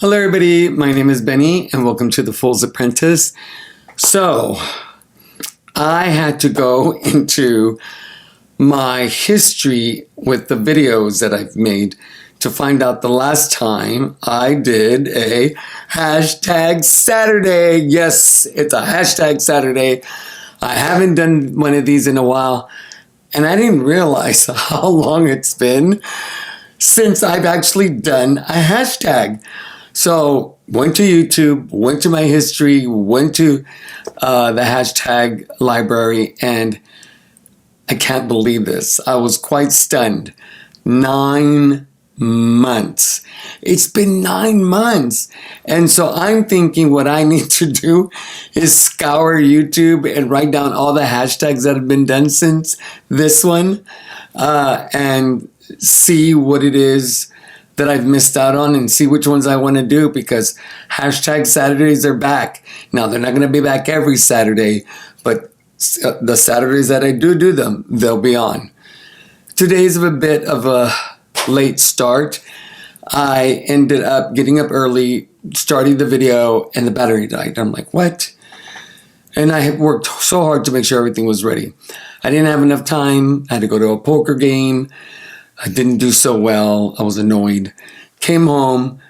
Hello everybody, my name is Benny and welcome to The Fool's Apprentice. So, I had to go into my history with the videos that I've made to find out the last time I did a Hashtag Saturday. Yes, it's a Hashtag Saturday. I haven't done one of these in a while and I didn't realize how long it's been since I've actually done a hashtag. So went to YouTube, went to my history, went to the hashtag library, and I can't believe this. I was quite stunned. 9 months. It's been 9 months. And so I'm thinking what I need to do is scour YouTube and write down all the hashtags that have been done since this one and see what it is that I've missed out on and see which ones I want to do, because Hashtag Saturdays are back. Now, they're not going to be back every Saturday, but the Saturdays that I do them, they'll be on. Today's a bit of a late start. I ended up getting up early, starting the video, and the battery died. I'm like, what? And I had worked so hard to make sure everything was ready. I didn't have enough time. I had to go to a poker game. I didn't do so well. I was annoyed. Came home,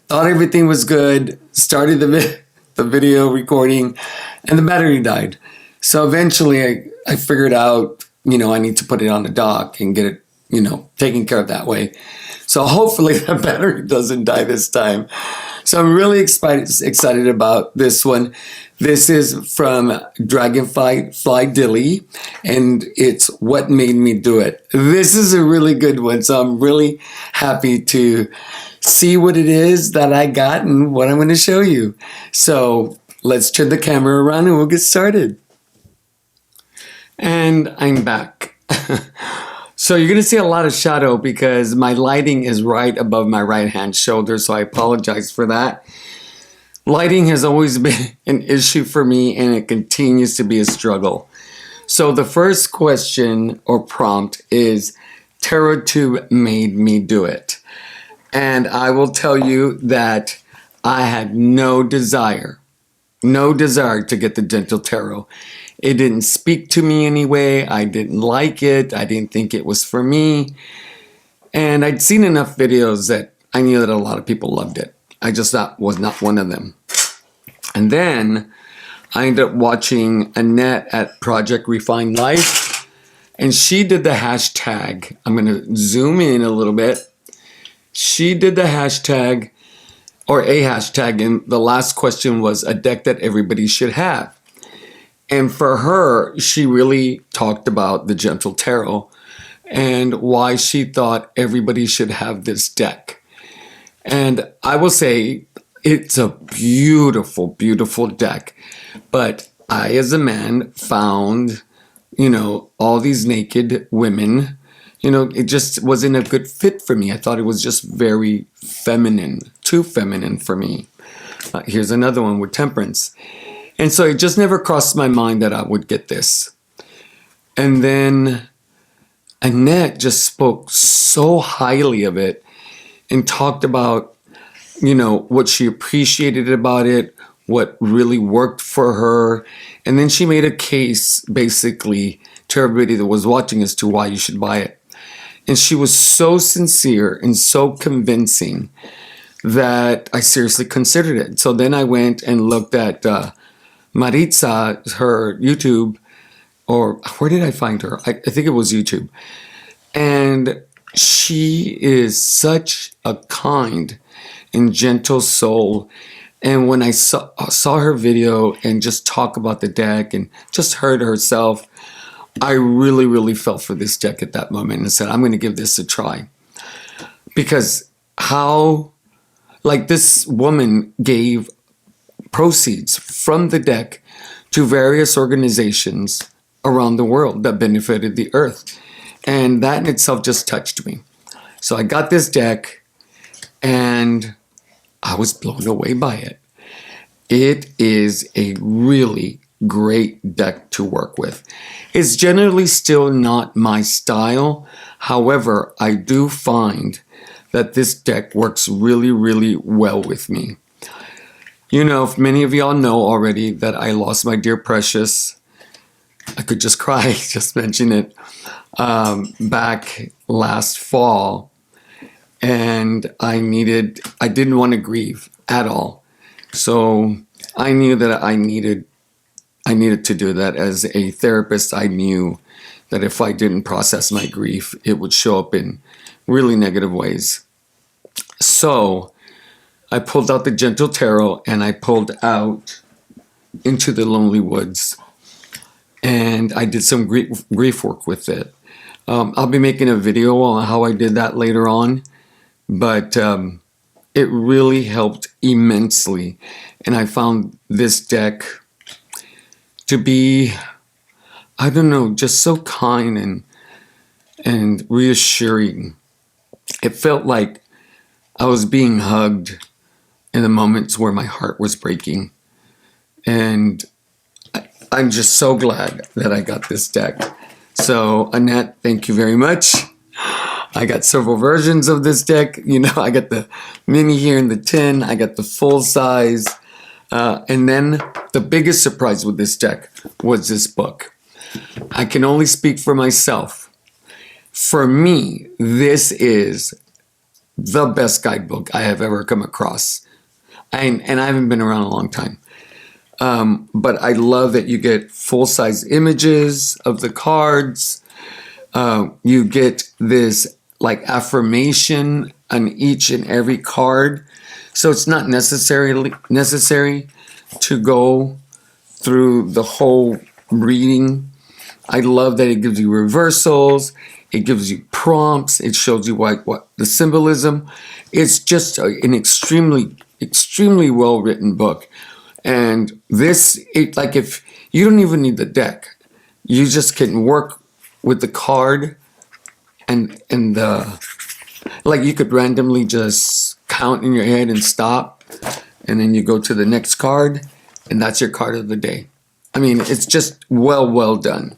thought everything was good, started the video recording, and the battery died. So eventually I figured out, I need to put it on the dock and get it, taken care of that way. So hopefully the battery doesn't die this time. So I'm really excited about this one. This is from Dragonfly Dilly, and it's What Made Me Do It. This is a really good one, so I'm really happy to see what it is that I got and what I'm going to show you. So let's turn the camera around and we'll get started. And I'm back. So you're going to see a lot of shadow because my lighting is right above my right hand shoulder, so I apologize for that. Lighting has always been an issue for me and it continues to be a struggle. So the first question or prompt is, Tarot Tube made me do it. And I will tell you that I had no desire to get the Gentle Tarot. It didn't speak to me anyway. I didn't like it. I didn't think it was for me. And I'd seen enough videos that I knew that a lot of people loved it. I just was not one of them. And then I ended up watching Annette at Project Refine Life. And she did the hashtag. I'm going to zoom in a little bit. She did the hashtag, or a hashtag, and the last question was a deck that everybody should have. And for her, she really talked about the Gentle Tarot and why she thought everybody should have this deck. And I will say it's a beautiful, beautiful deck. But I, as a man, found, all these naked women, it just wasn't a good fit for me. I thought it was just very feminine, too feminine for me. Here's another one with Temperance. And so it just never crossed my mind that I would get this. And then Annette just spoke so highly of it and talked about, what she appreciated about it, what really worked for her. And then she made a case basically to everybody that was watching as to why you should buy it. And she was so sincere and so convincing that I seriously considered it. So then I went and looked at Maritza, her YouTube, or where did I find her? I think it was YouTube. And she is such a kind and gentle soul. And when I saw her video and just talk about the deck and just heard herself, I really, really fell for this deck at that moment and said, I'm going to give this a try. Because this woman gave proceeds from the deck to various organizations around the world that benefited the earth. And that in itself just touched me. So I got this deck and I was blown away by it. It is a really great deck to work with. It's generally still not my style. However, I do find that this deck works really, really well with me. You know, if many of y'all know already that I lost my dear precious. I could just cry, just mention it, back last fall. And I didn't want to grieve at all. So I knew that I needed to do that. As a therapist, I knew that if I didn't process my grief, it would show up in really negative ways. So I pulled out the Gentle Tarot and I pulled out Into the Lonely Woods. And I did some grief work with it. I'll be making a video on how I did that later on. But it really helped immensely. And I found this deck to be, I don't know, just so kind and reassuring. It felt like I was being hugged in the moments where my heart was breaking. And I'm just so glad that I got this deck. So, Annette, thank you very much. I got several versions of this deck. You know, I got the mini here in the tin. I got the full size. And then the biggest surprise with this deck was this book. I can only speak for myself. For me, this is the best guidebook I have ever come across. And I haven't been around a long time. But I love that you get full-size images of the cards. You get this like affirmation on each and every card. So it's not necessary to go through the whole reading. I love that it gives you reversals. It gives you prompts. It shows you what the symbolism. It's just an extremely well-written book. And this, like if you don't even need the deck, you just can work with the card and like you could randomly just count in your head and stop, and then you go to the next card, and that's your card of the day. I mean, it's just well done.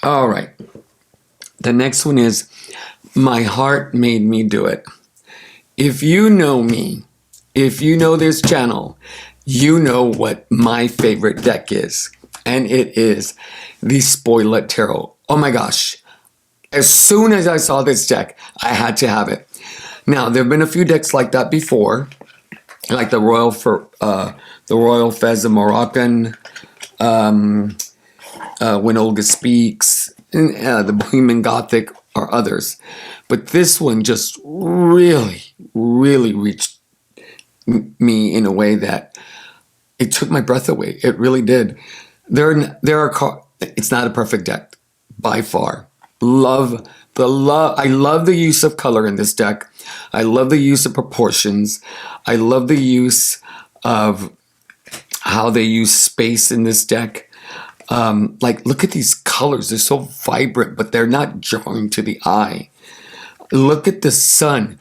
All right. The next one is My Heart Made Me Do It. If you know me, if you know this channel, you know what my favorite deck is. And it is the Spoiler Tarot. Oh my gosh. As soon as I saw this deck, I had to have it. Now, there have been a few decks like that before. Like the Royal Fez of Moroccan, When Olga Speaks, and, the Bohemian Gothic, or others. But this one just really reached me in a way that it took my breath away. It really did. It's not a perfect deck by far. I love the use of color in this deck. I love the use of proportions. I love the use of how they use space in this deck. Like, look at these colors. They're so vibrant, but they're not jarring to the eye. Look at the sun.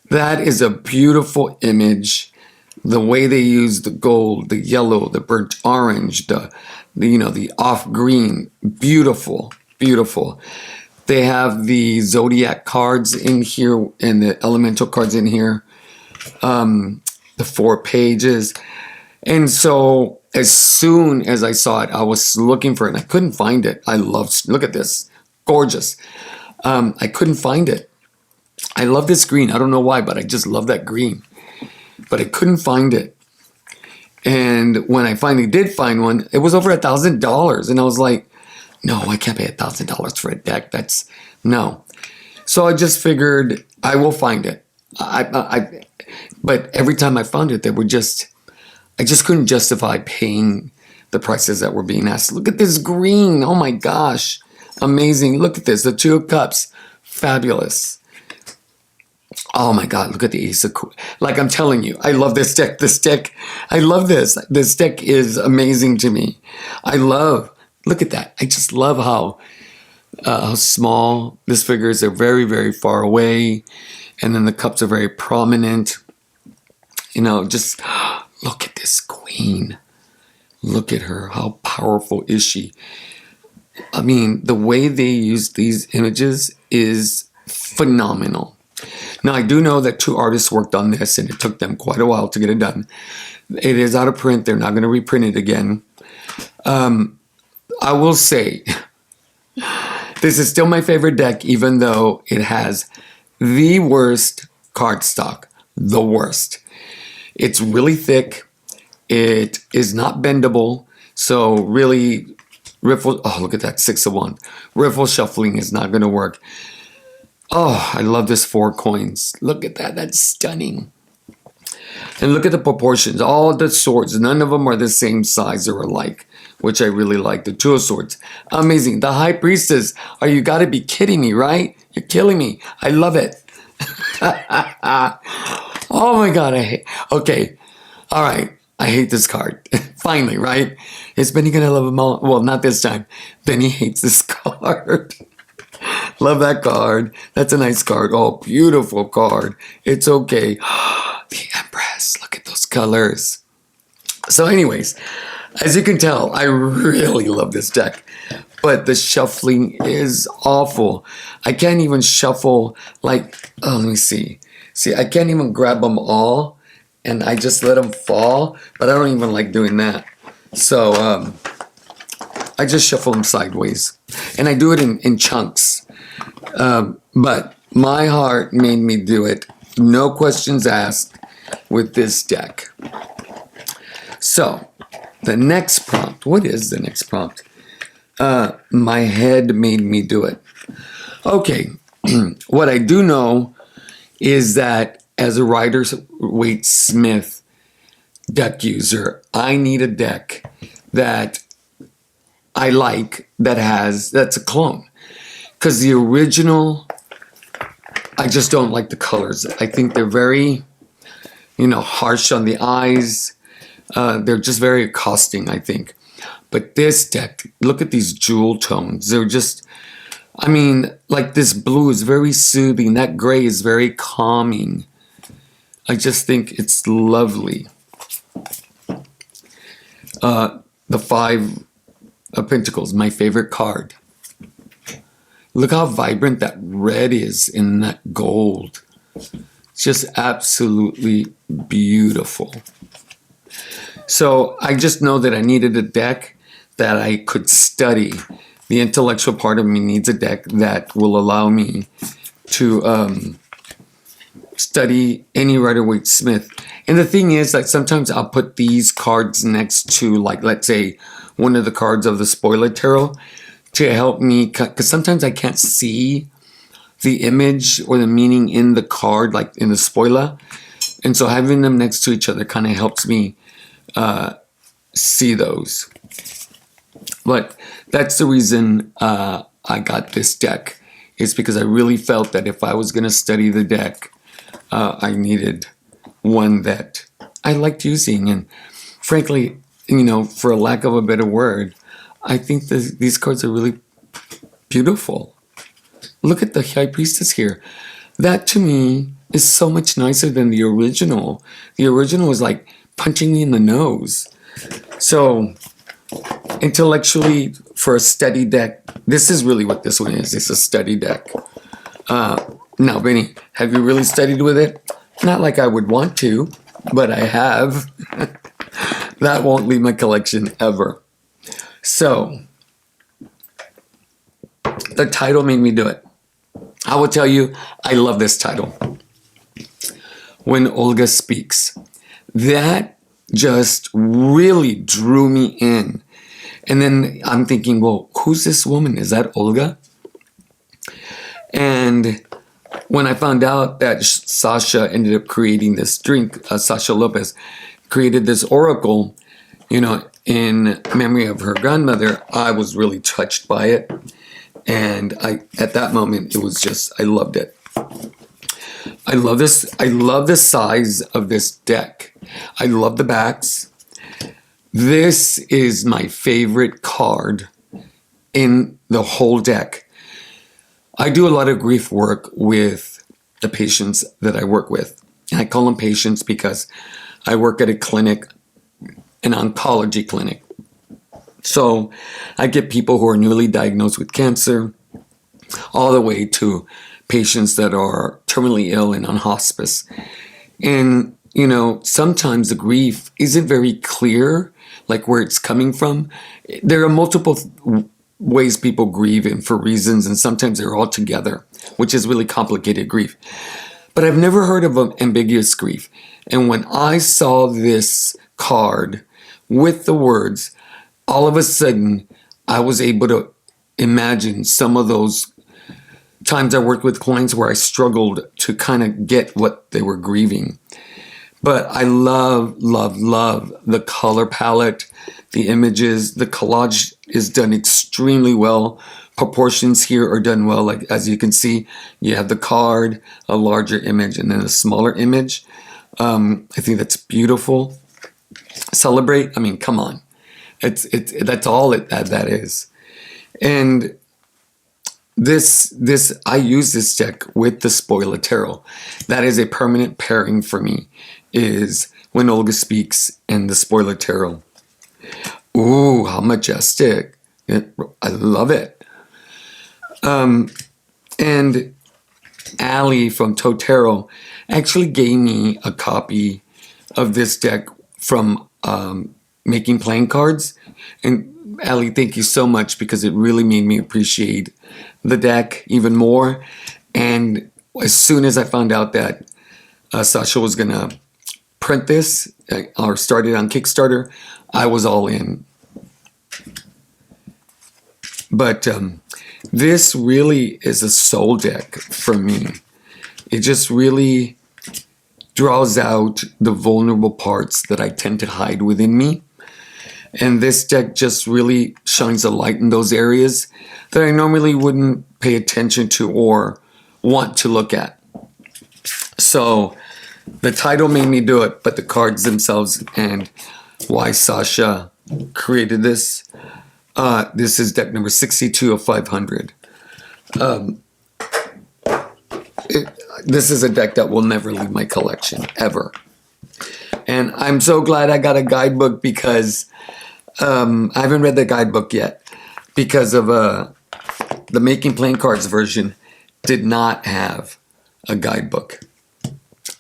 That is a beautiful image. The way they use the gold, the yellow, the burnt orange, the off green. Beautiful. They have the zodiac cards in here and the elemental cards in here. The 4 pages. And so as soon as I saw it, I was looking for it and I couldn't find it. Look at this. Gorgeous. I couldn't find it. I love this green. I don't know why, but I just love that green. But I couldn't find it. And when I finally did find one, it was over $1,000. And I was like, no, I can't pay $1,000 for a deck. No. So I just figured I will find it. But every time I found it, I just couldn't justify paying the prices that were being asked. Look at this green. Oh my gosh. Amazing. Look at this. The 2 of Cups. Fabulous. Oh my God, look at the Ace of Cups. Like I'm telling you, I love this deck. I love this. This deck is amazing to me. Look at that. I just love how small this figure is. They're very far away. And then the cups are very prominent. You know, just look at this queen. Look at her. How powerful is she? I mean, the way they use these images is phenomenal. Now, I do know that two artists worked on this, and it took them quite a while to get it done. It is out of print. They're not going to reprint it again. I will say, this is still my favorite deck, even though it has the worst cardstock. The worst. It's really thick. It is not bendable. So really, riffle. Oh, look at that, 6 of Wands. Riffle shuffling is not going to work. Oh, I love this 4 coins. Look at that. That's stunning. And look at the proportions. All the swords, none of them are the same size or alike, which I really like. The 2 of Swords, amazing. The High Priestess. Oh, you got to be kidding me, right? You're killing me. I love it. Oh my God, okay. All right, I hate this card. Finally, right? Is Benny gonna love them all? Well, not this time. Benny hates this card. Love that card. That's a nice card. Oh, beautiful card. It's okay. The Empress. Look at those colors. So anyways, as you can tell, I really love this deck. But the shuffling is awful. I can't even shuffle like, oh, let me see. See, I can't even grab them all. And I just let them fall. But I don't even like doing that. So I just shuffle them sideways. And I do it in chunks. But my heart made me do it. No questions asked with this deck. So the next prompt. What is the next prompt? My head made me do it. Okay. What I do know is that as a Rider-Waite Smith deck user, I need a deck that I like that's a clone. Because the original, I just don't like the colors. I think they're very, harsh on the eyes. They're just very accosting, I think. But this deck, look at these jewel tones. They're just, like this blue is very soothing. That gray is very calming. I just think it's lovely. The 5 of Pentacles, my favorite card. Look how vibrant that red is in that gold. It's just absolutely beautiful. So I just know that I needed a deck that I could study. The intellectual part of me needs a deck that will allow me to study any Rider-Waite Smith. And the thing is, like, sometimes I'll put these cards next to, like, let's say, one of the cards of the Spoiler Tarot to help me, because sometimes I can't see the image or the meaning in the card, like in the spoiler. And so having them next to each other kind of helps me see those. But that's the reason I got this deck, is because I really felt that if I was going to study the deck, I needed one that I liked using. And frankly, for a lack of a better word, I think these cards are really beautiful. Look at the High Priestess here. That to me is so much nicer than the original. The original was like punching me in the nose. So intellectually, for a study deck, this is really what this one is. It's a study deck. Now, Benny, have you really studied with it? Not like I would want to, but I have. That won't leave my collection ever. So, the title made me do it. I will tell you, I love this title. When Olga Speaks. That just really drew me in. And then I'm thinking, well, who's this woman? Is that Olga? And when I found out that Sasha ended up creating this drink, Sasha Lopez created this oracle, in memory of her grandmother, I was really touched by it. And at that moment, it was just, I loved it. I love this. I love the size of this deck. I love the backs. This is my favorite card in the whole deck. I do a lot of grief work with the patients that I work with. And I call them patients because I work at a clinic, an oncology clinic. So I get people who are newly diagnosed with cancer, all the way to patients that are terminally ill and on hospice. And, you know, sometimes the grief isn't very clear, like where it's coming from. There are multiple ways people grieve and for reasons, and sometimes they're all together, which is really complicated grief. But I've never heard of an ambiguous grief. And when I saw this card with the words, all of a sudden, I was able to imagine some of those times I worked with clients where I struggled to kind of get what they were grieving. But I love, love, love the color palette, the images. The collage is done extremely well. Proportions here are done well. Like, as you can see, you have the card, a larger image, and then a smaller image. I think that's beautiful. Celebrate. I mean, come on. That's all that is. And this I use this deck with the Spoiler Tarot. That is a permanent pairing for me, is when Olga speaks and the Spoiler Tarot. Ooh, how majestic. I love it. And Allie from Totero actually gave me a copy of this deck from making playing cards. And Allie, thank you so much, because it really made me appreciate the deck even more. And as soon as I found out that Sasha was going to print this or start it on Kickstarter, I was all in. But this really is a soul deck for me. It just really draws out the vulnerable parts that I tend to hide within me. And this deck just really shines a light in those areas that I normally wouldn't pay attention to or want to look at. So the title made me do it, but the cards themselves and why Sasha created this. This is deck number 62 of 500. This is a deck that will never leave my collection, ever. And I'm so glad I got a guidebook, because I haven't read the guidebook yet, because of the Making Playing Cards version did not have a guidebook.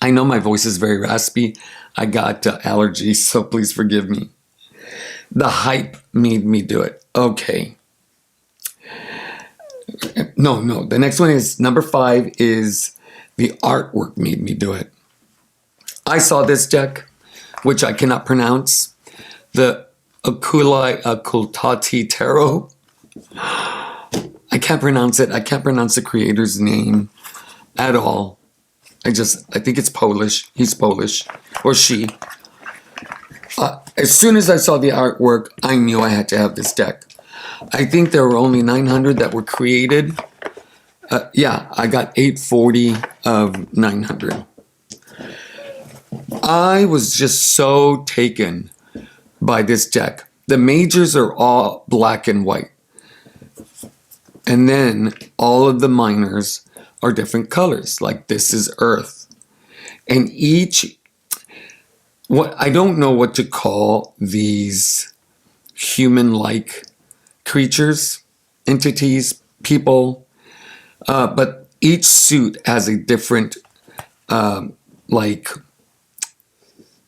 I know my voice is very raspy. I got allergies, so please forgive me. The hype made me do it. Okay. No. The next one is number 5 is the artwork made me do it. I saw this deck, which I cannot pronounce. The Ocultati Tarot. I can't pronounce it. I can't pronounce the creator's name at all. I think it's Polish. He's Polish. Or she. As soon as I saw the artwork, I knew I had to have this deck. I think there were only 900 that were created. Yeah, I got 840 of 900. I was just so taken by this deck. The majors are all black and white. And then all of the minors are different colors. Like this is Earth. And I don't know what to call these human-like creatures, entities, people, but each suit has a different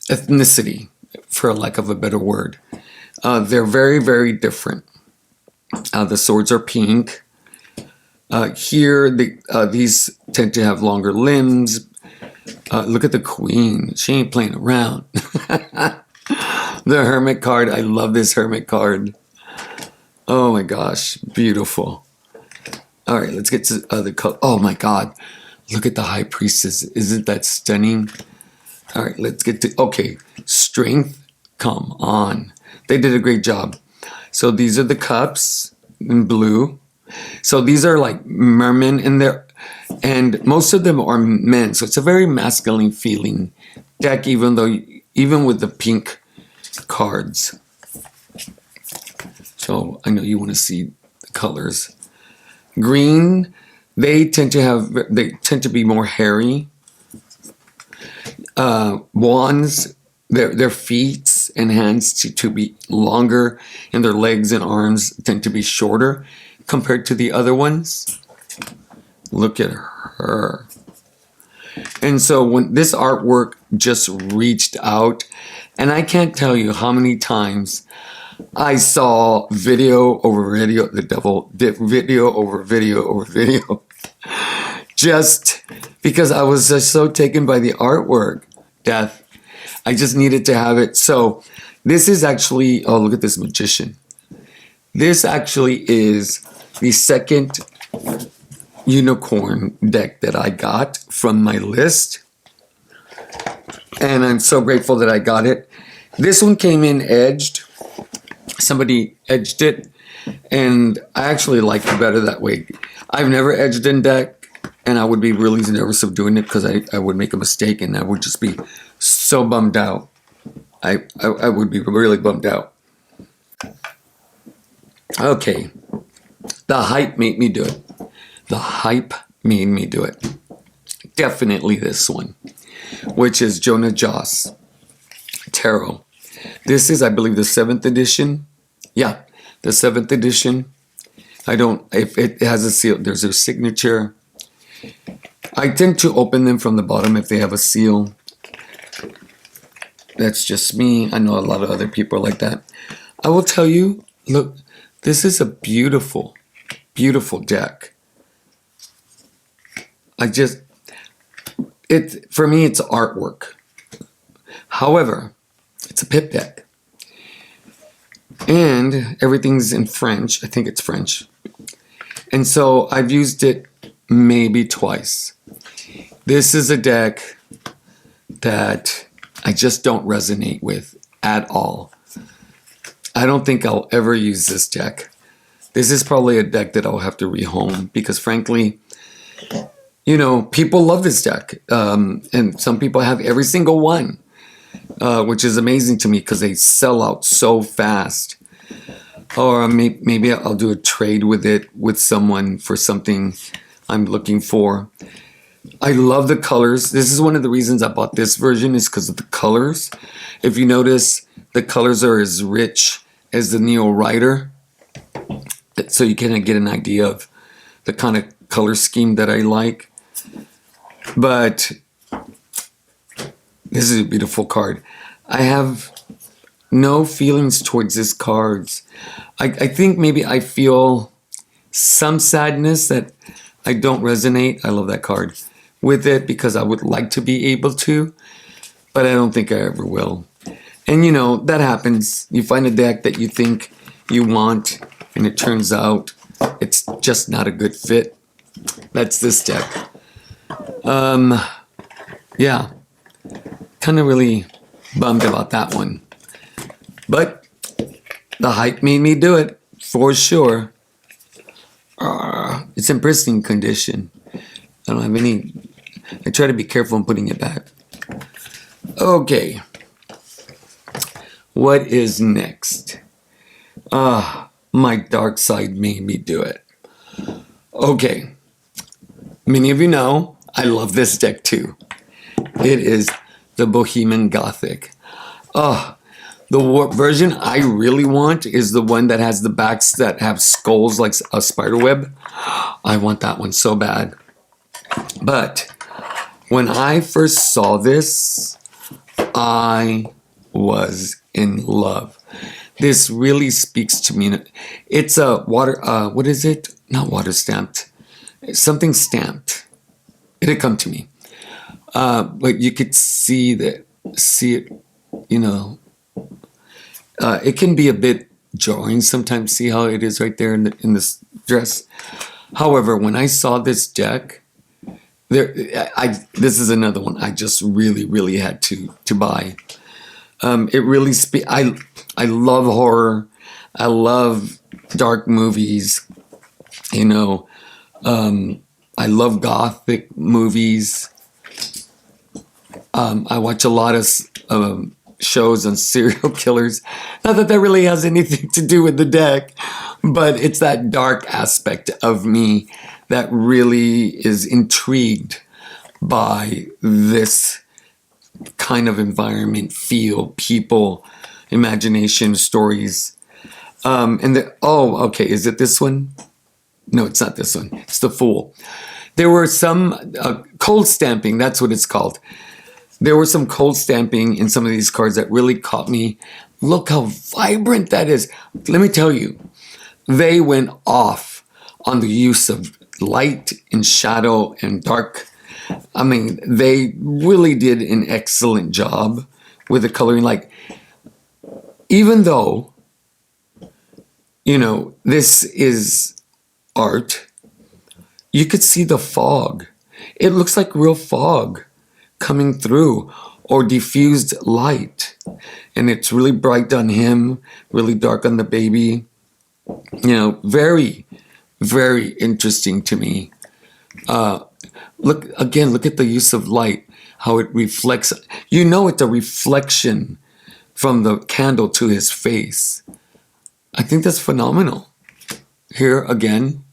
ethnicity, for lack of a better word. They're very, very different. The swords are pink. Here, these tend to have longer limbs. Look at the queen. She ain't playing around. The hermit card. I love this hermit card. Oh my gosh. Beautiful. All right, let's get to the color. Oh my God. Look at the high priestess. Isn't that stunning? All right, let's get to, okay. Strength. Come on. They did a great job. So these are the cups in blue. So these are like mermen in there. And most of them are men. So it's a very masculine feeling deck, even with the pink cards. So I know you want to see the colors. Green, they tend to be more hairy. Wands, their feet and hands to be longer, and their legs and arms tend to be shorter compared to the other ones. Look at her. And so when this artwork just reached out, and I can't tell you how many times I saw video over video, the devil did video over video over video, just because I was just so taken by the artwork. Death. I just needed to have it. So this is actually, oh, look at this magician. This actually is the second unicorn deck that I got from my list. And I'm so grateful that I got it. This one came in edged. Somebody edged it. And I actually like it better that way. I've never edged in deck. And I would be really nervous of doing it because I would make a mistake and I would just be so bummed out. I would be really bummed out. Okay. The hype made me do it. The hype made me do it. Definitely this one, which is Jonah Joss Tarot. This is, I believe, the 7th edition. Yeah, the 7th edition. If it has a seal, there's a signature. I tend to open them from the bottom if they have a seal. That's just me. I know a lot of other people are like that. I will tell you, look, this is a beautiful, beautiful deck. For me, it's artwork. However, it's a pip deck. And everything's in French. I think it's French. And so I've used it maybe twice. This is a deck that I just don't resonate with at all. I don't think I'll ever use this deck. This is probably a deck that I'll have to rehome because frankly, you know, people love this deck. And some people have every single one, which is amazing to me because they sell out so fast. Or maybe I'll do a trade with it with someone for something I'm looking for. I love the colors. This is one of the reasons I bought this version is because of the colors. If you notice, the colors are as rich as the Neo Rider. So you kind of get an idea of the kind of color scheme that I like. But this is a beautiful card. I have no feelings towards this cards. I think maybe I feel some sadness that I don't resonate. I love that card with it because I would like to be able to, but I don't think I ever will. And you know, that happens. You find a deck that you think you want and it turns out it's just not a good fit. That's this deck. Yeah, kind of really bummed about that one. But the hype made me do it for sure. It's in pristine condition. I don't have any. I try to be careful in putting it back. Okay. What is next? My dark side made me do it. Okay. Many of you know I love this deck too. It is the Bohemian Gothic. The version I really want is the one that has the backs that have skulls like a spider web. I want that one so bad. But when I first saw this, I was in love. This really speaks to me. It's a what is it? Not water stamped. Something stamped. It'll come to me. But you could see it, you know. It can be a bit jarring sometimes. See how it is right there in this dress. However, when I saw this deck, this is another one I just really had to buy. It really I love horror. I love dark movies. You know, I love gothic movies. I watch a lot of shows on serial killers. Not that really has anything to do with the deck, but it's that dark aspect of me that really is intrigued by this kind of environment, feel, people, imagination stories. Okay, is it this one? No, it's not this one. It's the Fool. There were some cold stamping. That's what it's called. There were some cold stamping in some of these cards that really caught me. Look how vibrant that is. Let me tell you, they went off on the use of light and shadow and dark. I mean, they really did an excellent job with the coloring. Like, even though, this is art, you could see the fog. It looks like real fog coming through, or diffused light. And it's really bright on him, really dark on the baby. Very, very interesting to me. Look at the use of light, how it reflects. It's a reflection from the candle to his face. I think that's phenomenal. Here again.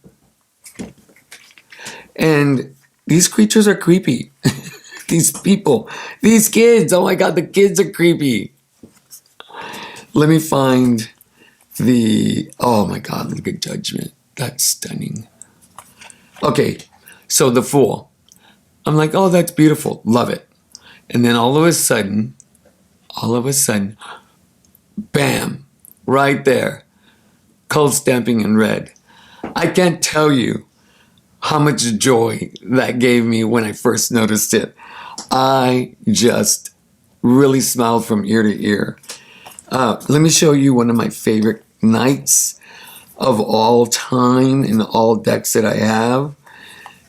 And these creatures are creepy. These people, these kids, oh my God, the kids are creepy. Let me find oh my God, look at Judgment. That's stunning. Okay, so the Fool. I'm like, oh, that's beautiful. Love it. And then all of a sudden, bam, right there. Cold stamping in red. I can't tell you how much joy that gave me when I first noticed it. I just really smiled from ear to ear. Let me show you one of my favorite knights of all time in all decks that I have.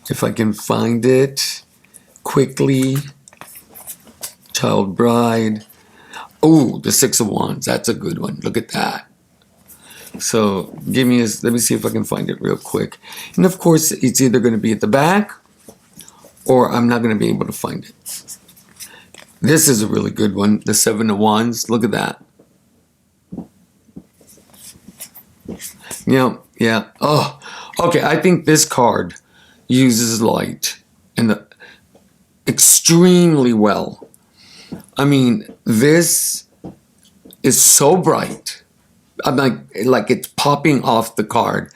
If I can find it quickly. Child Bride. Oh, the Six of Wands. That's a good one. Look at that. So let me see if I can find it real quick. And of course, it's either going to be at the back or I'm not going to be able to find it. This is a really good one. The Seven of Wands. Look at that. Yeah. Oh, okay. I think this card uses light and extremely well. I mean, this is so bright. I'm like it's popping off the card,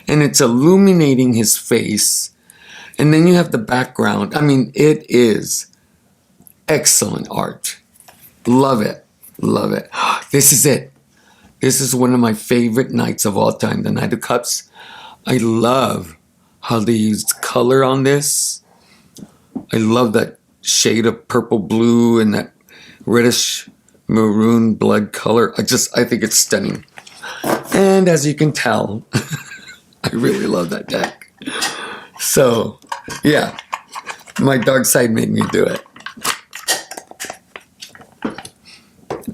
and it's illuminating his face. And then you have the background. I mean, it is excellent art. Love it. This is it. This is one of my favorite knights of all time, the Knight of Cups. I love how they used color on this. I love that shade of purple blue and that reddish maroon blood color. I think it's stunning. And as you can tell, I really love that deck. So, yeah, my dark side made me do it.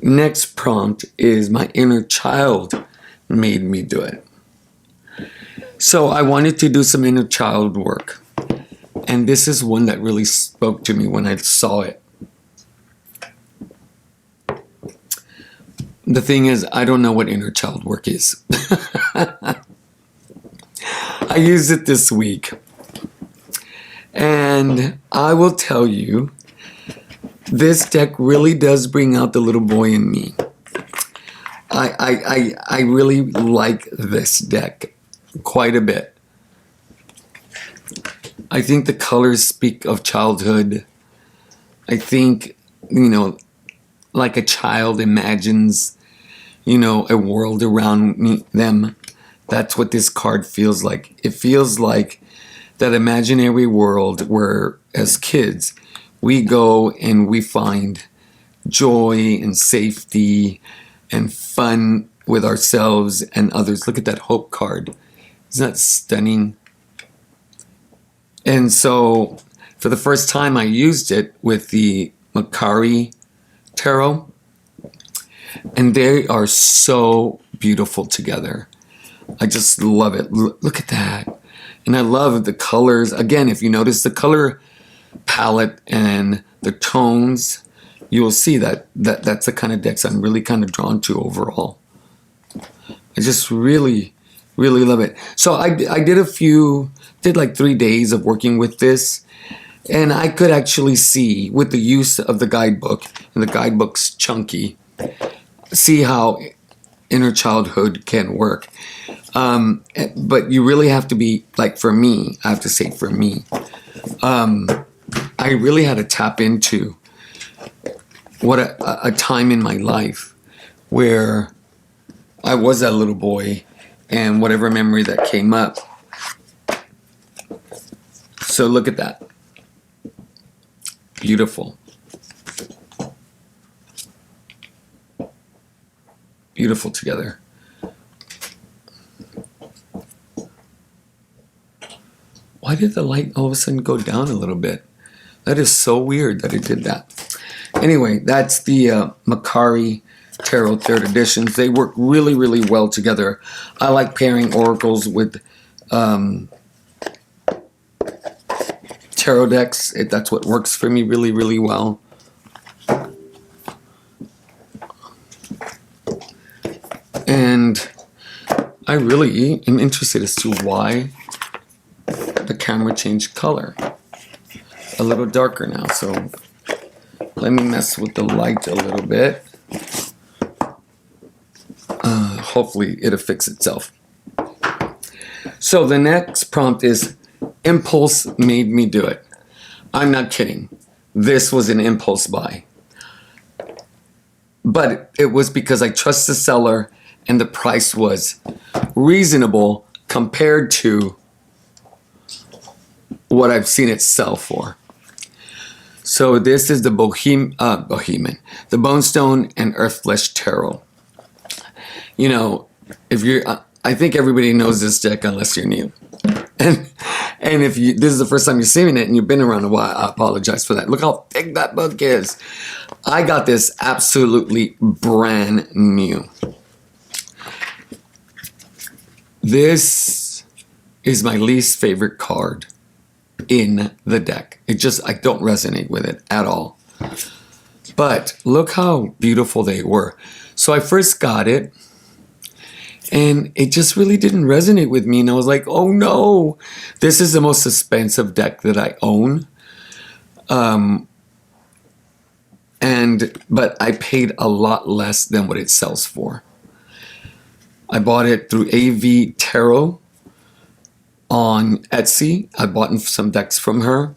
Next prompt is my inner child made me do it. So I wanted to do some inner child work. And this is one that really spoke to me when I saw it. The thing is, I don't know what inner child work is. I used it this week. And I will tell you, this deck really does bring out the little boy in me. I really like this deck quite a bit. I think the colors speak of childhood. I think, like a child imagines, a world around them. That's what this card feels like. It feels like that imaginary world where, as kids, we go and we find joy and safety and fun with ourselves and others. Look at that hope card. Isn't that stunning? And so, for the first time, I used it with the Makari Tarot. And they are so beautiful together. I just love it. Look at that. And I love the colors. Again, if you notice the color palette and the tones, you will see that's the kind of decks I'm really kind of drawn to overall. I just really, really love it. So I did like 3 days of working with this. And I could actually see with the use of the guidebook, and the guidebook's chunky, see how inner childhood can work. But you really have to be, like, for me, I have to say for me, I really had to tap into what a time in my life where I was that little boy and whatever memory that came up. So look at that. Beautiful. Beautiful together. Why did the light all of a sudden go down a little bit? That is so weird that it did that. Anyway, that's the Macari Tarot Third Editions. They work really, really well together. I like pairing oracles with tarot decks. That's what works for me really, really well. And I really am interested as to why the camera changed color. A little darker now, so let me mess with the light a little bit. Hopefully it'll fix itself. So the next prompt is impulse made me do it. I'm not kidding. This was an impulse buy. But it was because I trust the seller and the price was reasonable compared to what I've seen it sell for. So this is the Bohemian, the Bonestone and Earthflesh Tarot. You know, if you're, I think everybody knows this deck unless you're new. And if you, this is the first time you're seeing it and you've been around a while, I apologize for that. Look how thick that book is. I got this absolutely brand new. This is my least favorite card in the deck. It just, I don't resonate with it at all. But look how beautiful they were. So I first got it and it just really didn't resonate with me. And I was like, oh no, this is the most expensive deck that I own. But I paid a lot less than what it sells for. I bought it through AV Tarot on Etsy. I bought some decks from her.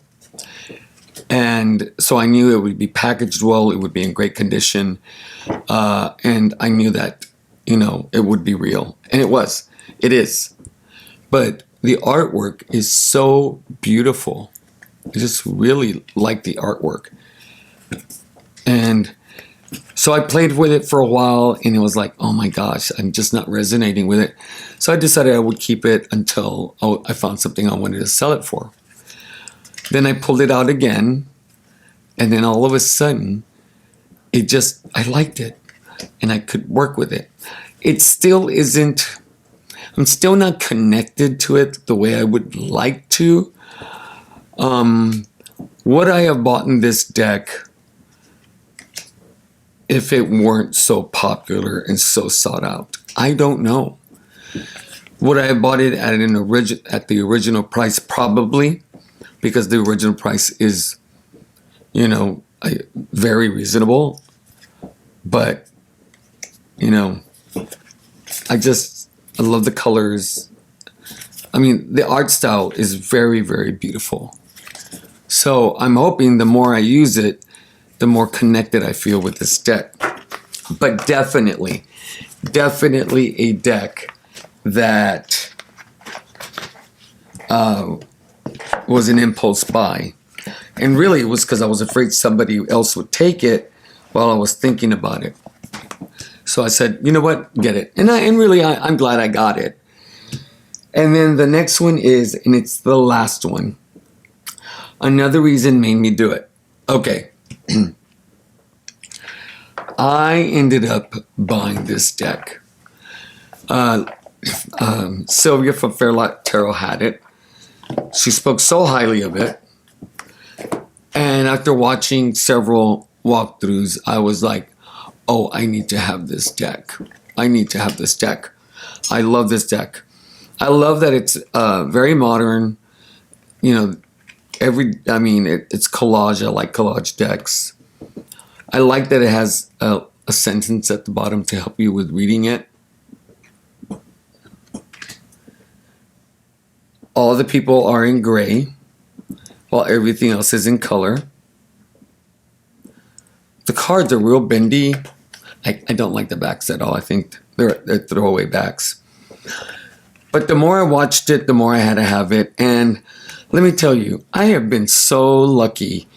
And so I knew it would be packaged well, it would be in great condition. And I knew that, you know, it would be real. And it was. It is. But the artwork is so beautiful. I just really like the artwork. And so I played with it for a while and it was like, oh my gosh, I'm just not resonating with it. So I decided I would keep it until I found something I wanted to sell it for. Then I pulled it out again and then all of a sudden, it just, I liked it and I could work with it. It still isn't, I'm still not connected to it the way I would like to. Would I have bought in this deck if it weren't so popular and so sought out? I don't know. Would I have bought it at the original price? Probably, because the original price is, you know, very reasonable. But, you know, I love the colors. I mean, the art style is very, very beautiful. So I'm hoping the more I use it, the more connected I feel with this deck. But definitely a deck that was an impulse buy. And really it was because I was afraid somebody else would take it while I was thinking about it. So I said, you know what, get it. And I'm glad I got it. And then the next one is, and it's the last one, another reason made me do it. Okay. I ended up buying this deck. Sylvia from Fairlight Tarot had it. She spoke so highly of it. And after watching several walkthroughs, I was like, oh, I need to have this deck. I need to have this deck. I love this deck. I love that it's very modern. You know, it's collage. I like collage decks. I like that it has a a sentence at the bottom to help you with reading it. All the people are in gray, while everything else is in color. The cards are real bendy. I don't like the backs at all. I think they're throwaway backs. But the more I watched it, the more I had to have it. And let me tell you, I have been so lucky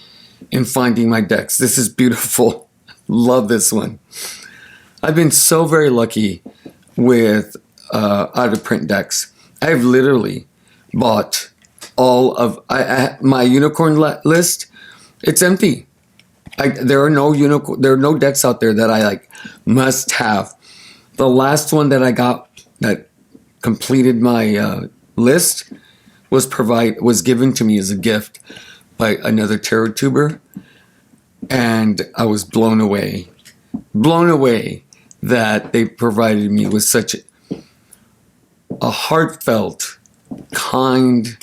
in finding my decks. This is beautiful. Love this one. I've been so very lucky with out of print decks. I've literally bought all of my unicorn list. It's empty. There are no decks out there that I like must have. The last one that I got that completed my list was given to me as a gift by another tarot tuber, and I was blown away that they provided me with such a heartfelt, kind,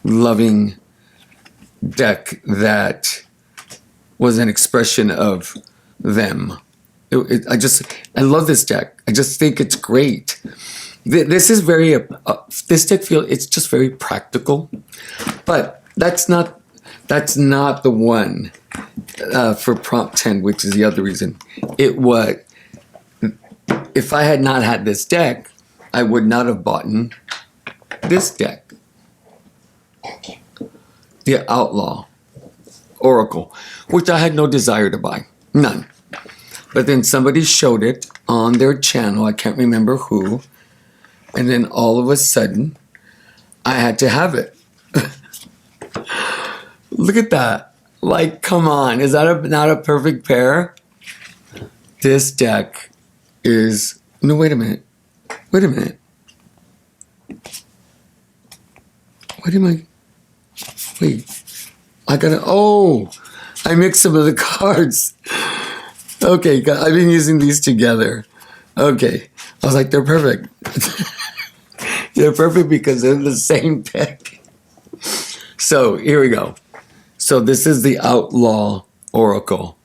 loving deck that was an expression of them. I love this deck. I just think it's great. This is very this deck it's just very practical, but that's not the one for prompt 10, which is the other reason. If I had not had this deck, I would not have bought this deck, the Outlaw Oracle, which I had no desire to buy, none. But then somebody showed it on their channel, I can't remember who, and then all of a sudden, I had to have it. Look at that. Like, come on, is that not a perfect pair? This deck is, no, wait a minute. Wait, I mixed some of the cards. Okay, I've been using these together. Okay, I was like, they're perfect. They're perfect because they're the same deck. So here we go. So this is the Outlaw Oracle,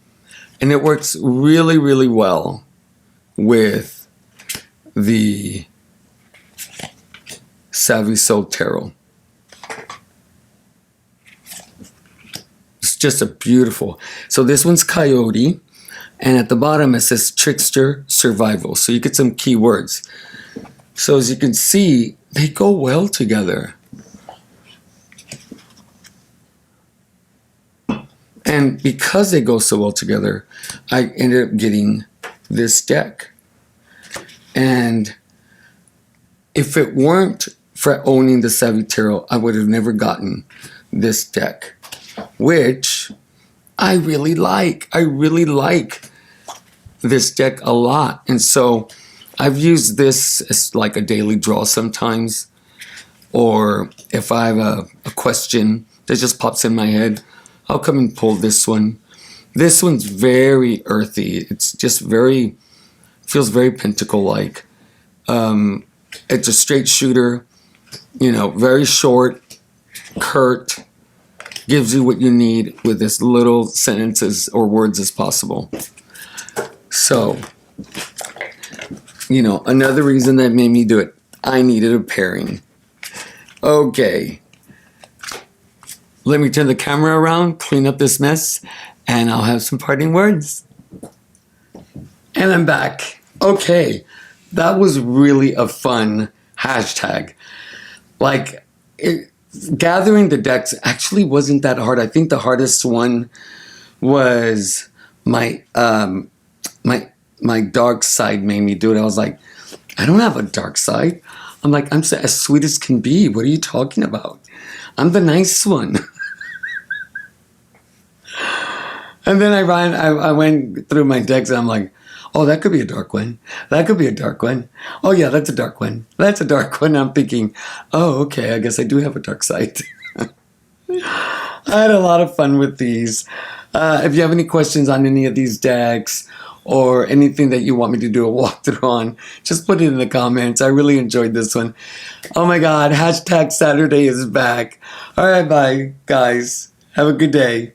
and it works really, really well with the Savvy Soul Tarot. It's just a beautiful. So this one's Coyote, and at the bottom it says Trickster Survival. So you get some keywords. So as you can see, they go well together. And because they go so well together, I ended up getting this deck. And if it weren't for owning the Savvy Tarot, I would have never gotten this deck, which I really like. I really like this deck a lot. And so I've used this as like a daily draw sometimes, or if I have a question that just pops in my head, I'll come and pull this one. This one's very earthy. It's just feels very pentacle-like. It's a straight shooter, very short, curt, gives you what you need with as little sentences or words as possible. So, another reason that made me do it, I needed a pairing. Okay. Let me turn the camera around, clean up this mess, and I'll have some parting words. And I'm back. Okay. That was really a fun hashtag. Gathering the decks actually wasn't that hard. I think the hardest one was my dark side made me do it. I was like, I don't have a dark side. I'm like, I'm as sweet as can be. What are you talking about? I'm the nice one. And then I went through my decks and I'm like, oh, that could be a dark one. That could be a dark one. Oh yeah, that's a dark one. That's a dark one. I'm thinking, oh, okay, I guess I do have a dark side. I had a lot of fun with these. If you have any questions on any of these decks or anything that you want me to do a walkthrough on, just put it in the comments. I really enjoyed this one. Oh my God, Hastag Saturday is back. All right, bye, guys. Have a good day.